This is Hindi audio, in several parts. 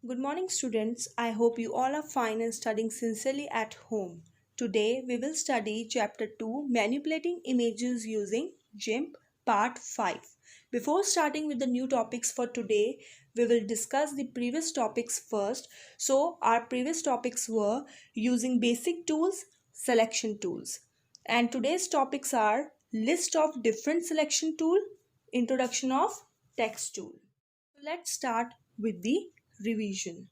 Good morning, students. I hope you all are fine and studying sincerely at home. Today, we will study Chapter 2 Manipulating Images Using GIMP Part 5. Before starting with the new topics for today, we will discuss the previous topics first. So, our previous topics were using basic tools, selection tools. And today's topics are list of different selection tool, introduction of text tool. Let's start with the revision.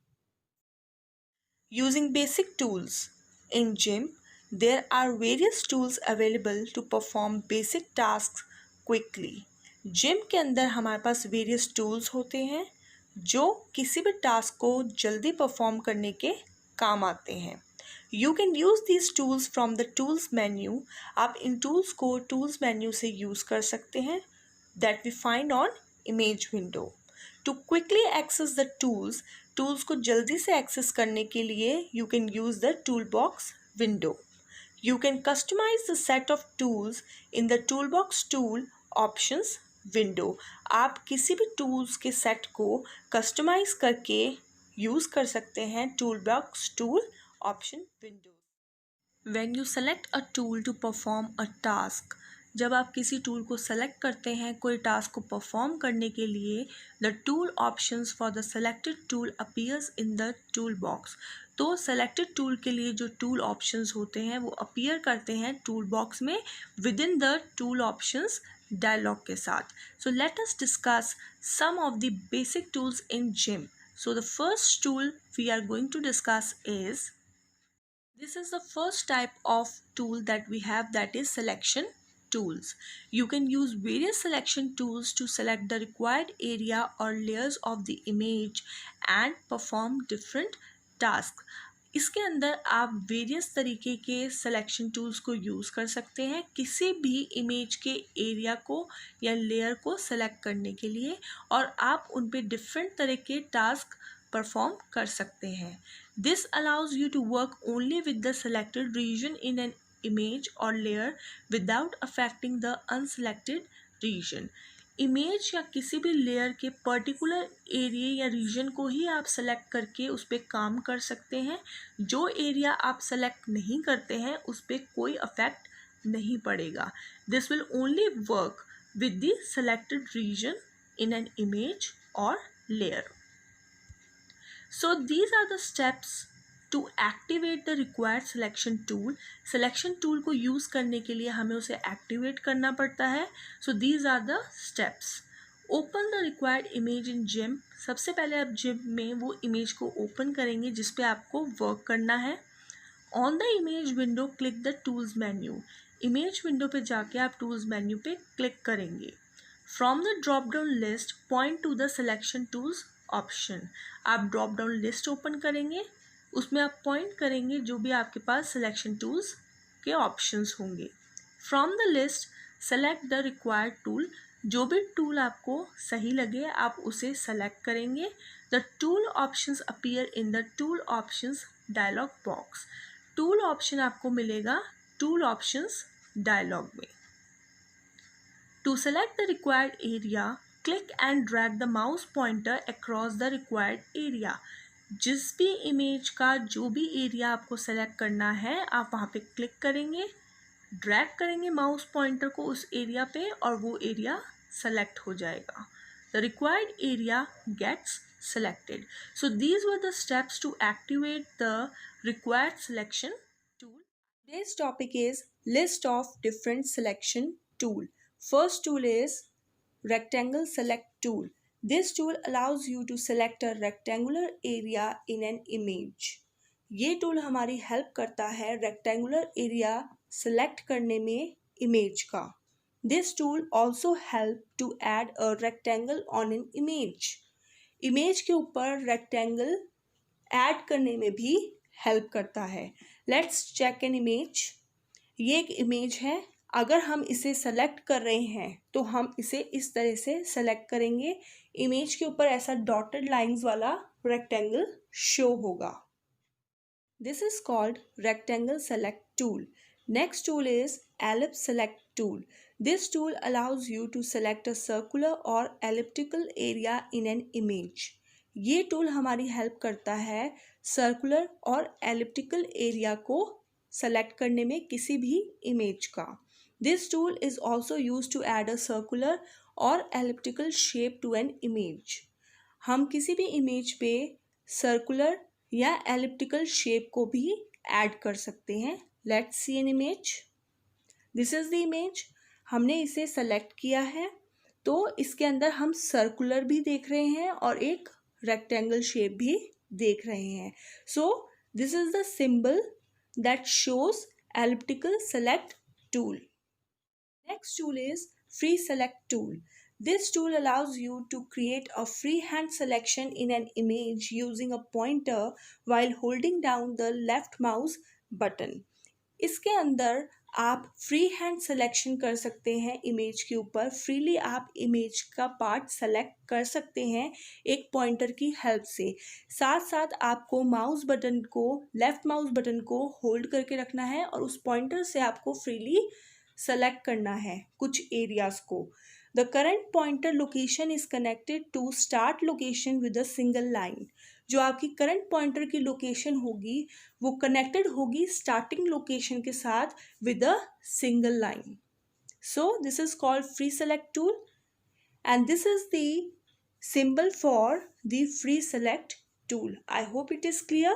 Using basic tools. In GIMP, there are various tools available to perform basic tasks quickly. GIMP के अंदर हमारे पास वेरियस टूल्स होते हैं जो किसी भी टास्क को जल्दी परफॉर्म करने के काम आते हैं. You can use these tools from the tools menu. आप इन टूल्स को टूल्स मेन्यू से यूज़ कर सकते हैं that we find on image window. To quickly access the tools को जल्दी से एक्सेस करने के लिए you can use the toolbox window. You can customize the set of tools in the toolbox tool options window. आप किसी भी tools के set को customize करके use कर सकते हैं toolbox tool option window. When you select a tool to perform a task, जब आप किसी टूल को सेलेक्ट करते हैं कोई टास्क को परफॉर्म करने के लिए, the tool options for the selected tool appears in the tool box. तो सेलेक्टेड टूल के लिए जो टूल ऑप्शंस होते हैं वो अपीयर करते हैं टूल बॉक्स में within the tool options dialogue के साथ. So let us discuss some of the basic tools in GIMP. So the first tool we are going to discuss is this is the first type of tool that we have, that is selection tools. You can use various selection tools to select the required area or layers of the image and perform different tasks. इसके अंदर आप वेरियस तरीके के सिलेक्शन टूल्स को यूज़ कर सकते हैं किसी भी इमेज के एरिया को या लेयर को सेलेक्ट करने के लिए और आप उन पे डिफरेंट तरह के टास्क परफॉर्म कर सकते हैं. This allows you to work only with the selected region in an image or layer without affecting the unselected region. Image या किसी भी लेयर के पर्टिकुलर एरिया या रीजन को ही आप सेलेक्ट करके उस पर काम कर सकते हैं. जो एरिया आप सेलेक्ट नहीं करते हैं उस पर कोई अफेक्ट नहीं पड़ेगा. This will only work with the selected region in an image और layer. So these are the steps to activate the required selection tool. Selection tool को use करने के लिए हमें उसे activate करना पड़ता है. So these are the steps. Open the required image in GIMP. सबसे पहले आप GIMP में वो image को open करेंगे जिस पे आपको work करना है. On the image window, click the tools menu. Image window पे जाके आप tools menu पे click करेंगे. From the drop down list, point to the selection tools option. आप ड्रॉप डाउन लिस्ट ओपन करेंगे उसमें आप पॉइंट करेंगे जो भी आपके पास सिलेक्शन टूल्स के ऑप्शंस होंगे. From the list select the required tool. जो भी टूल आपको सही लगे आप उसे सेलेक्ट करेंगे. The tool options appear in the tool options dialogue box. Tool option आपको मिलेगा टूल ऑप्शंस डायलॉग में. To select the required area, click and drag the mouse pointer across the required area. जिस भी इमेज का जो भी एरिया आपको सेलेक्ट करना है आप वहाँ पे क्लिक करेंगे, ड्रैग करेंगे माउस पॉइंटर को उस एरिया पे और वो एरिया सेलेक्ट हो जाएगा. The required area gets selected. So these were the steps to activate the required selection tool. Today's topic is list of different selection tool. First tool is rectangle select tool. This tool allows you to select a rectangular area in an image. ये टूल हमारी हेल्प करता है रेक्टेंगुलर एरिया सेलेक्ट करने में इमेज का. This tool also help to add a rectangle on an image. Image के ऊपर रेक्टेंगल ऐड करने में भी हेल्प करता है. Let's check an image. ये एक इमेज है. अगर हम इसे सेलेक्ट कर रहे हैं तो हम इसे इस तरह से सेलेक्ट करेंगे. इमेज के ऊपर ऐसा डॉटेड लाइंस वाला रेक्टेंगल शो होगा. This is called rectangle select tool. Next tool is ellipse select tool. This tool allows you to select a circular और elliptical area in an image. ये टूल हमारी हेल्प करता है सर्कुलर और एलिप्टिकल एरिया को सेलेक्ट करने में किसी भी इमेज का. This tool is also use to add a circular और elliptical shape to an image. हम किसी भी इमेज पे सर्कुलर या एलिप्टिकल शेप को भी ऐड कर सकते हैं. Let's see an image. This is the image. हमने इसे सेलेक्ट किया है तो इसके अंदर हम सर्कुलर भी देख रहे हैं और एक रेक्टेंगल शेप भी देख रहे हैं. सो this is the symbol that shows elliptical select tool. Next tool is free select tool. This tool allows you to create a freehand selection in an image using a pointer while holding down the left mouse button. इसके अंदर आप फ्री हैंड सिलेक्शन कर सकते हैं इमेज के ऊपर. फ्रीली आप इमेज का पार्ट सेलेक्ट कर सकते हैं एक पॉइंटर की हेल्प से. साथ साथ आपको माउस बटन को, लेफ्ट माउस बटन को होल्ड करके रखना है और उस पॉइंटर से आपको फ्रीली सेलेक्ट करना है कुछ एरियाज को. The current pointer location is connected to start location with a single line. जो आपकी करंट पॉइंटर की लोकेशन होगी वो कनेक्टेड होगी स्टार्टिंग लोकेशन के साथ with a single line. So this is called free select tool and this is the symbol for the free select tool. I hope it is clear.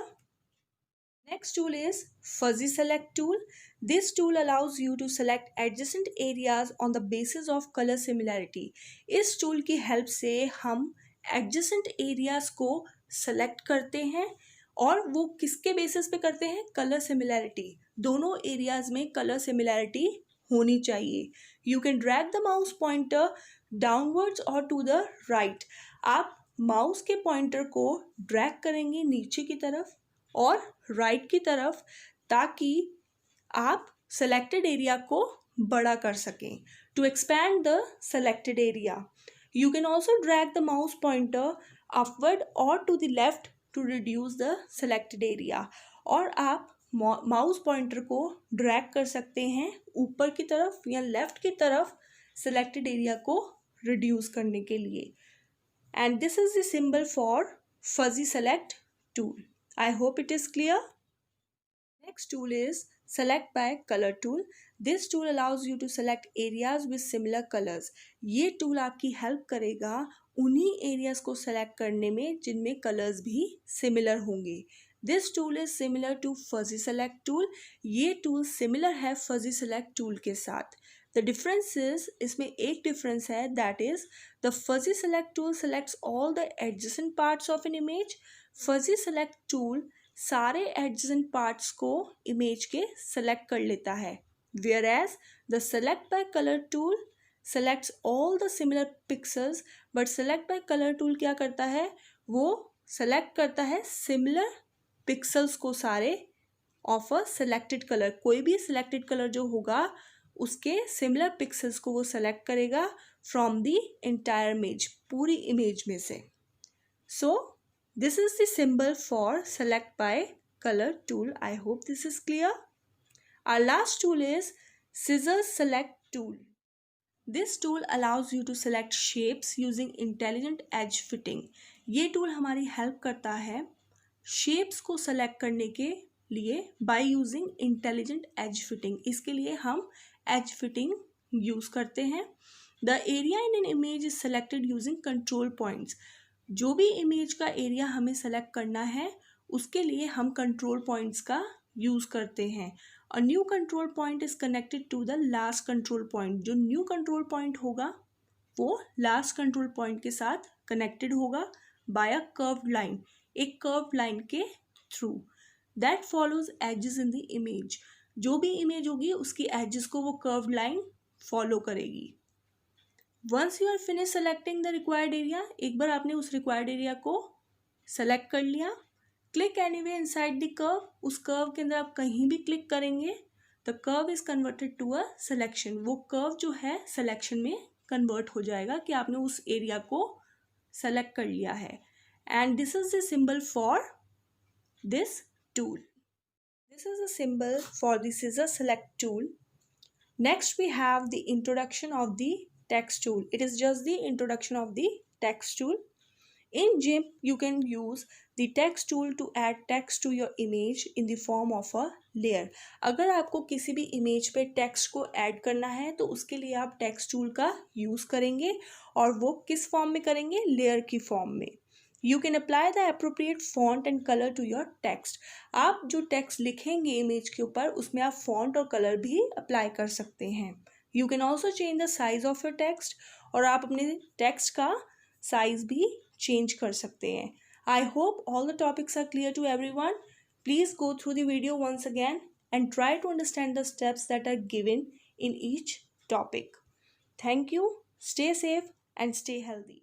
Next tool is fuzzy select tool. This tool allows you to select adjacent areas on the basis of color similarity. इस tool की help से हम adjacent areas को select करते हैं और वो किसके basis पे करते हैं? color similarity. दोनों areas में color similarity होनी चाहिए. You can drag the mouse pointer downwards or to the right. आप माउस के पॉइंटर को ड्रैग करेंगे नीचे की तरफ और राइट की तरफ ताकि आप सेलेक्टेड एरिया को बड़ा कर सकें. To expand the selected area you can also drag the mouse pointer upward और to the left to reduce the selected area. और आप माउस पॉइंटर को ड्रैग कर सकते हैं ऊपर की तरफ या लेफ्ट की तरफ सेलेक्टेड एरिया को रिड्यूस करने के लिए. And this is the symbol for fuzzy select tool. I hope it is clear. Next tool is select by color tool. This tool allows you to select areas with similar colors. ये tool आपकी help करेगा उन्हीं areas को select करने में जिनमें colors भी similar होंगे. This tool is similar to fuzzy select tool. ये tool similar है fuzzy select tool के साथ. The difference is, इसमें एक difference है, that is the fuzzy select tool selects all the adjacent parts of an image. Fuzzy select tool सारे adjacent parts को image के select कर लेता है. Whereas the select by color tool selects all the similar pixels, but select by color tool क्या करता है? वो select करता है similar pixels को सारे of a selected color. कोई भी selected color जो होगा उसके सिमिलर पिक्सल्स को वो सेलेक्ट करेगा फ्रॉम द एंटायर इमेज, पूरी इमेज में से. So this is the symbol for select by colour tool. I hope this is clear. Our last tool is scissors select tool. This tool allows you to select shapes using intelligent edge fitting. ये टूल हमारी हेल्प करता है शेप्स को सेलेक्ट करने के लिए by using intelligent edge fitting. इसके लिए हम एज फिटिंग यूज़ करते हैं. The area in an image is selected using control points. जो भी इमेज का एरिया हमें सेलेक्ट करना है उसके लिए हम कंट्रोल पॉइंट्स का यूज़ करते हैं. A new control point is connected to the last control point. जो न्यू कंट्रोल पॉइंट होगा वो लास्ट कंट्रोल पॉइंट के साथ कनेक्टेड होगा बाय अ कर्व्ड लाइन, एक कर्व्ड लाइन के through. That follows edges in the image. जो भी इमेज होगी उसकी एजेस को वो कर्व्ड लाइन फॉलो करेगी. Once you are finish selecting the required area, एक बार आपने उस रिक्वायर्ड एरिया को सेलेक्ट कर लिया, click anyway inside the curve. उस कर्व के अंदर आप कहीं भी क्लिक करेंगे the curve is converted to a selection. वो कर्व जो है सिलेक्शन में कन्वर्ट हो जाएगा कि आपने उस एरिया को सेलेक्ट कर लिया है. And this is the symbol for this tool. This is a symbol for the scissor select tool. Next we have the introduction of the text tool. It is just the introduction of the text tool. In GIMP, you can use the text tool to add text to your image in the form of a layer. अगर आपको किसी भी इमेज पे टेक्स्ट को ऐड करना है तो उसके लिए आप टेक्स्ट टूल का यूज़ करेंगे और वो किस फॉर्म में करेंगे, लेयर की फॉर्म में. You can apply the appropriate font and colour to your text. आप जो टेक्स्ट लिखेंगे इमेज के ऊपर उसमें आप फॉन्ट और कलर भी अप्लाई कर सकते हैं. You can also change the size of your text और आप अपने टेक्स्ट का साइज भी चेंज कर सकते हैं. I hope all the topics are clear to everyone. Please go through the video once again and try to understand the steps that are given in each topic. Thank you. Stay safe and stay healthy.